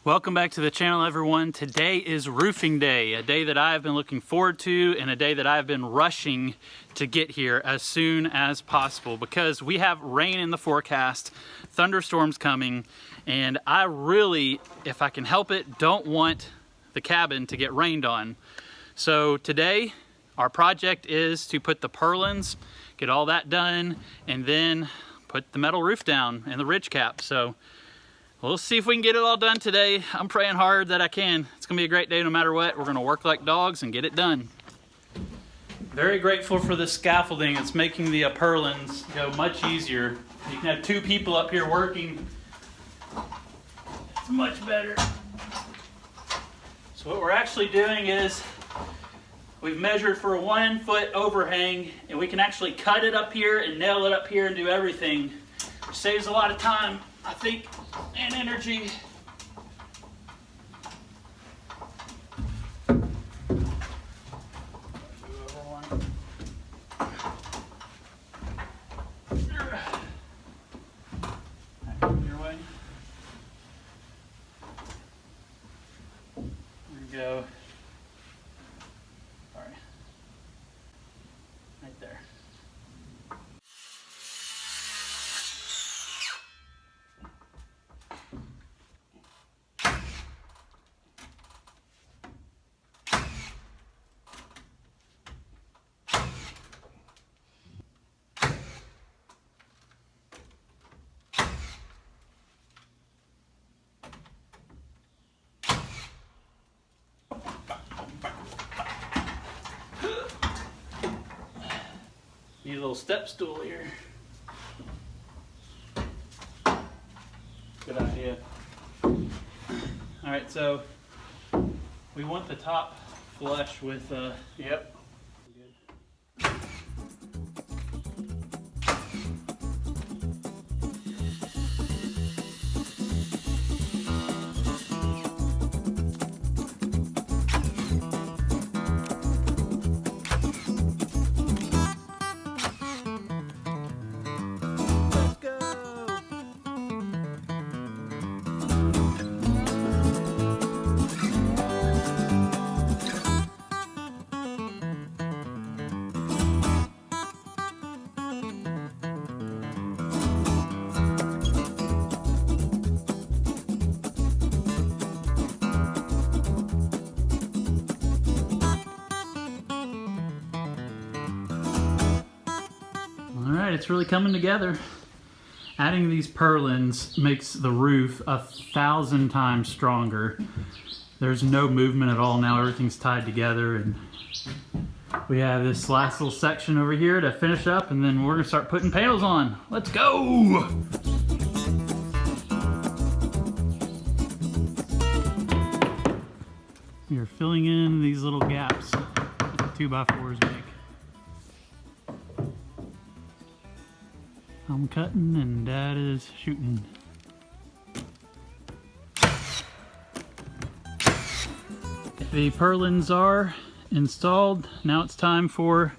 Welcome back to the channel, everyone. Today is roofing day, a day that I've been looking forward to and a day that I've been rushing to get here as soon as possible because we have rain in the forecast, thunderstorms coming, and I really, if I can help it, don't want the cabin to get rained on. So today, our project is to put the purlins, get all that done, and then put the metal roof down and the ridge cap. So we'll see if we can get it all done today. I'm praying hard that I can. It's gonna be a great day no matter what. We're gonna work like dogs and get it done. Very grateful for the scaffolding. It's making the purlins go much easier. You can have two people up here working. It's much better. So what we're actually doing is we've measured for a 1 foot overhang, and we can actually cut it up here and nail it up here and do everything, which saves a lot of time, I think, and energy. Your way. There we go. Sorry. Right there. Need a little step stool here. Good idea. All right, so we want the top flush with, yep. Alright, it's really coming together. Adding these purlins makes the roof 1,000 times stronger. There's no movement at all now, everything's tied together, and we have this last little section over here to finish up, and then we're gonna start putting panels on. Let's go! You're filling in these little gaps that the 2x4s make. I'm cutting and Dad is shooting. The purlins are installed. Now it's time for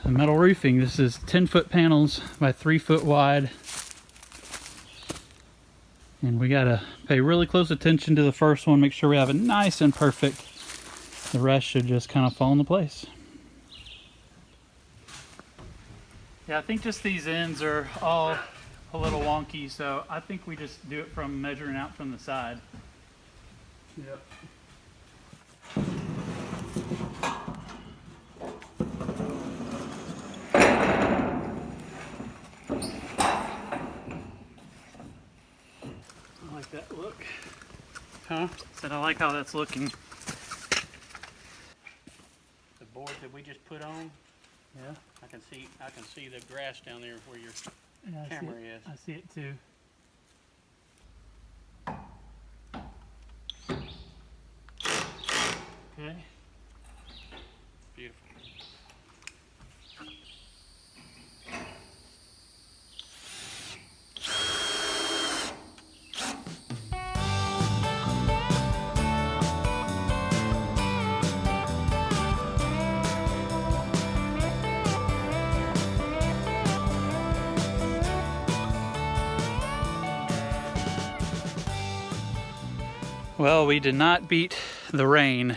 the metal roofing. This is 10-foot panels by 3 foot wide. And we gotta pay really close attention to the first one, make sure we have it nice and perfect. The rest should just kind of fall into place. Yeah, I think just these ends are all a little wonky, so I think we just do it from measuring out from the side. Yep. I like that look. Huh? Said I like how that's looking. The board that we just put on, Yeah. I can see the grass down there where your camera is. I see it too. Okay. Beautiful. Well, we did not beat the rain.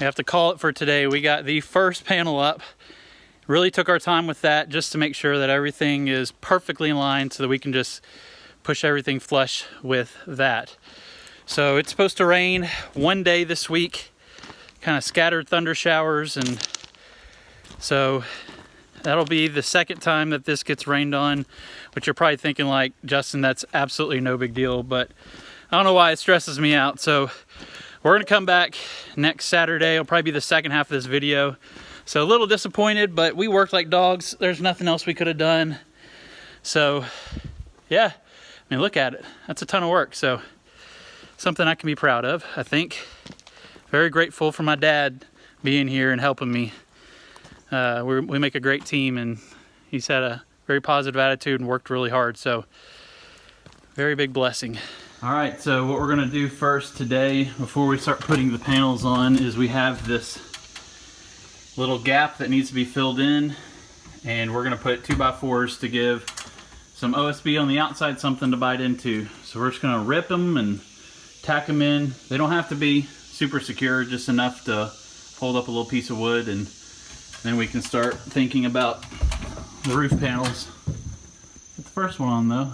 We have to call it for today. We got the first panel up. Really took our time with that just to make sure that everything is perfectly in line so that we can just push everything flush with that. So it's supposed to rain one day this week, kind of scattered thunder showers, and so that'll be the second time that this gets rained on, which you're probably thinking like, Justin, that's absolutely no big deal, but I don't know why it stresses me out. So we're gonna come back next Saturday. It'll probably be the second half of this video. So a little disappointed, but we worked like dogs. There's nothing else we could have done. So yeah, I mean, look at it. That's a ton of work. So something I can be proud of, I think. Very grateful for my dad being here and helping me. We make a great team, and he's had a very positive attitude and worked really hard. So very big blessing. All right, so what we're gonna do first today, before we start putting the panels on, is we have this little gap that needs to be filled in, and we're gonna put 2x4s to give some OSB on the outside, something to bite into. So we're just gonna rip them and tack them in. They don't have to be super secure, just enough to hold up a little piece of wood, and then we can start thinking about the roof panels. Get the first one on though.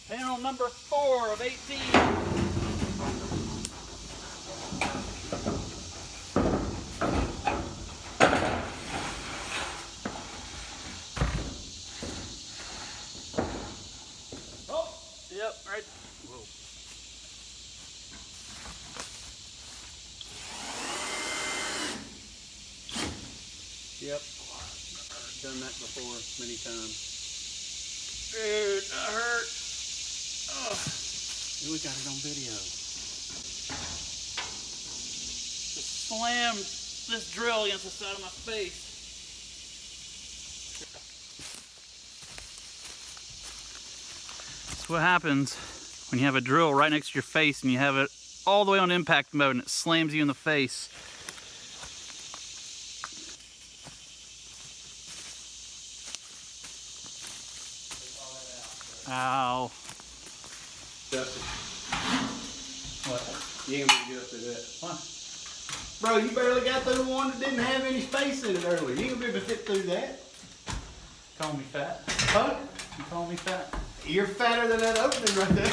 Panel number 4 of 18. Oh, yep, right. Whoa. Yep. Done that before many times. Dude, that hurt. Oh. We got it on video. Just slammed this drill against the side of my face. That's what happens when you have a drill right next to your face and you have it all the way on impact mode and it slams you in the face. Ow. Justin, What? you ain't gonna get up to that. What? Bro, you barely got through the one that didn't have any space in it earlier. You ain't gonna be able to fit through that. Call me fat. Huh? You call me fat? You're fatter than that opening right there.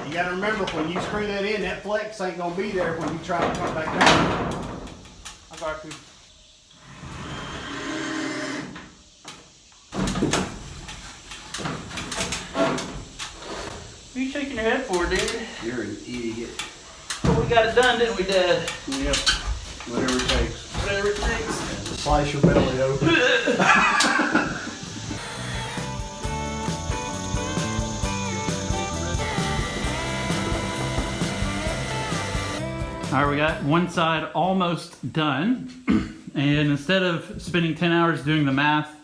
You gotta remember, when you screw that in, that flex ain't gonna be there when you try to come back down. I got you. What are you shaking your head for, dude? You're an idiot. Well, we got it done, didn't we, Dad? Yep. Whatever it takes. Whatever it takes. Slice your belly open. All right, we got one side almost done. And instead of spending 10 hours doing the math,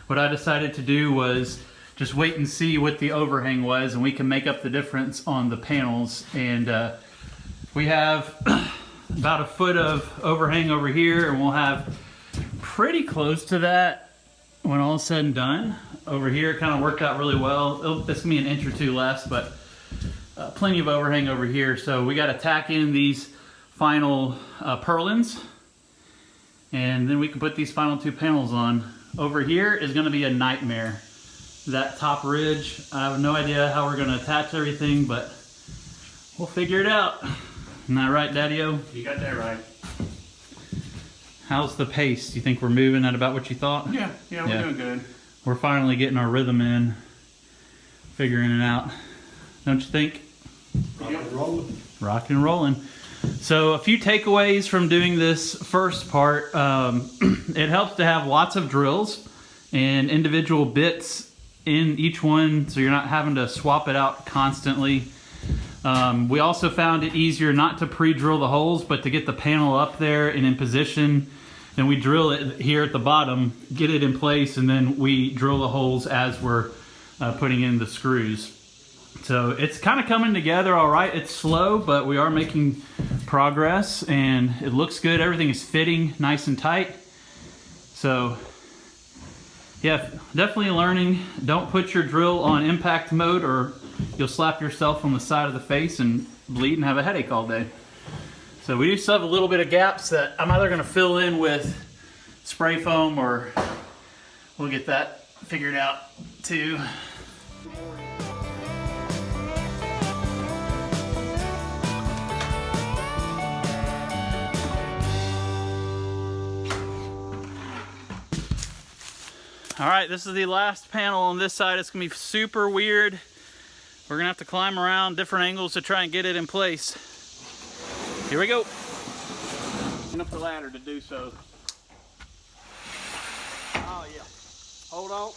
what I decided to do was just wait and see what the overhang was, and we can make up the difference on the panels. And we have about a foot of overhang over here, and we'll have pretty close to that when all is said and done. Over here, it kind of worked out really well. It's gonna be an inch or two less, but plenty of overhang over here. So we got to tack in these final purlins, and then we can put these final 2 panels on. Over here is going to be a nightmare. That top ridge, I have no idea how we're going to attach everything, but We'll figure it out. Isn't that right, Daddy-O? You got that right. How's the pace? Do you think we're moving at about what you thought? Yeah, we're doing good. We're finally getting our rhythm in, figuring it out. Don't you think? Rock and rolling. Rock and rolling. So a few takeaways from doing this first part. It helps to have lots of drills and individual bits in each one, so you're not having to swap it out constantly. We also found it easier not to pre-drill the holes, but to get the panel up there and in position. Then we drill it here at the bottom, get it in place, and then we drill the holes as we're putting in the screws. So it's kind of coming together all right. It's slow, but we are making progress, and it looks good. Everything is fitting nice and tight. So yeah, definitely learning. Don't put your drill on impact mode or you'll slap yourself on the side of the face and bleed and have a headache all day. So we do still have a little bit of gaps that I'm either going to fill in with spray foam or we'll get that figured out too. All right, this is the last panel on this side. It's gonna be super weird. We're gonna have to climb around different angles to try and get it in place. Here we go. Up the ladder to do so. Oh yeah. Hold on.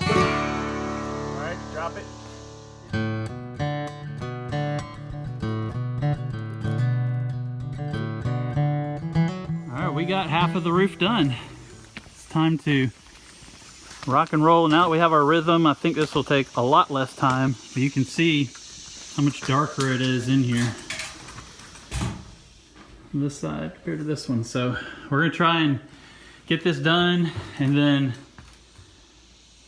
All right, drop it. All right, we got half of the roof done. It's time to rock and roll. Now that we have our rhythm, I think this will take a lot less time, but you can see how much darker it is in here on this side compared to this one. So we're gonna try and get this done and then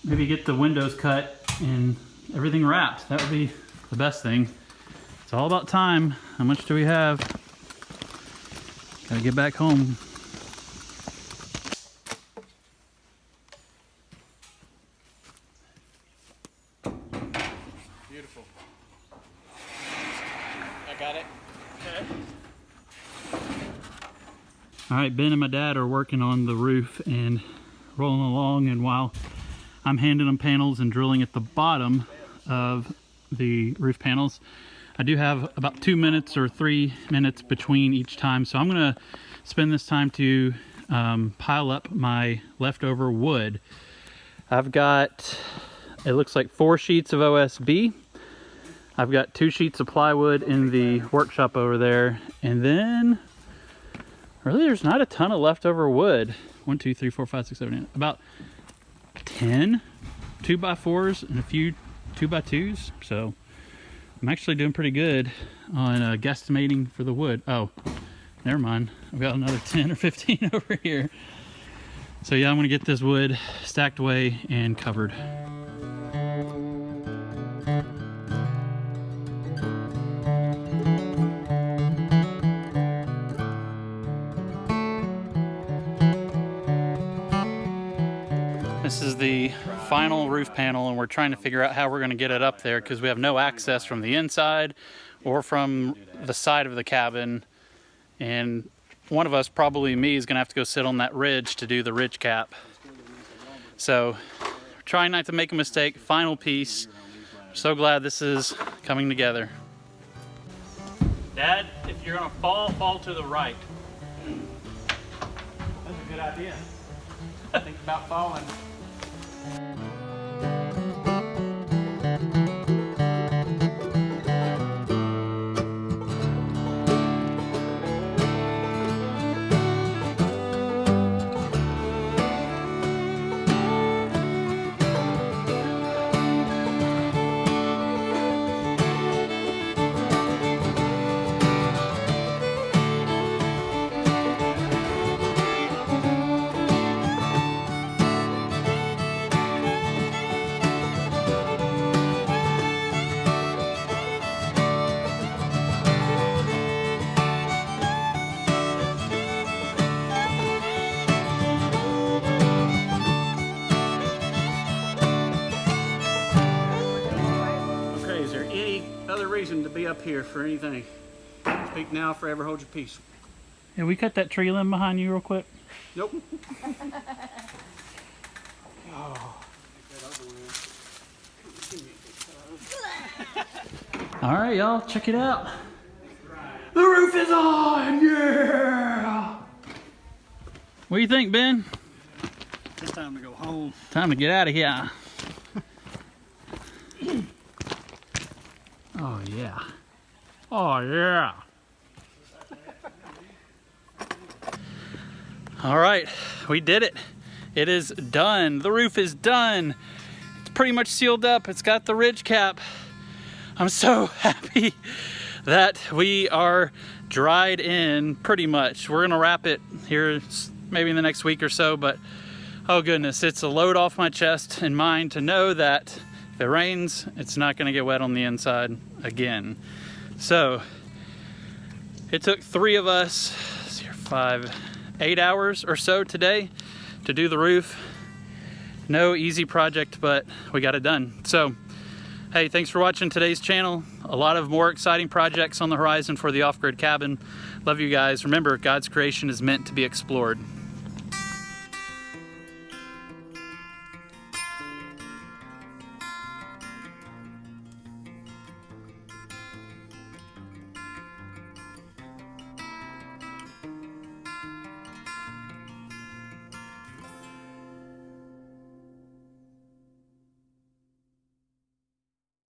maybe get the windows cut and everything wrapped. That would be the best thing. It's all about time. How much do we have? Gotta get back home. Beautiful. I got it. Okay. All right, Ben and my dad are working on the roof and rolling along, and while I'm handing them panels and drilling at the bottom of the roof panels, I do have about 2 minutes or 3 minutes between each time. So I'm gonna spend this time to pile up my leftover wood. I've got, it looks like 4 sheets of OSB. I've got 2 sheets of plywood in the workshop over there. And then, really there's not a ton of leftover wood. 1, 2, 3, 4, 5, 6, 7, 8. About 10 2x4s and a few 2x2s. So I'm actually doing pretty good on guesstimating for the wood. Oh, never mind. I've got another 10 or 15 over here. So yeah, I'm gonna get this wood stacked away and covered. This is the final roof panel, and we're trying to figure out how we're going to get it up there because we have no access from the inside or from the side of the cabin. And one of us, probably me, is going to have to go sit on that ridge to do the ridge cap. So trying not to make a mistake. Final piece. So glad this is coming together. Dad, if you're going to fall to the right. That's a good idea. Think about falling. other reason to be up here for anything. Speak now, forever hold your peace. Yeah, we cut that tree limb behind you real quick. Nope. All right, y'all, check it out. The roof is on, yeah! What do you think, Ben? It's time to go home. Time to get out of here. Oh, yeah. Oh, yeah. All right, we did it. It is done. The roof is done. It's pretty much sealed up. It's got the ridge cap. I'm so happy that we are dried in pretty much. We're gonna wrap it here maybe in the next week or so, but oh goodness, it's a load off my chest and mind to know that if it rains, it's not gonna get wet on the inside again. So it took 3 of us, 8 hours or so today to do the roof. No easy project, but we got it done. So, hey, thanks for watching today's channel. A lot of more exciting projects on the horizon for the off-grid cabin. Love you guys. Remember, God's creation is meant to be explored.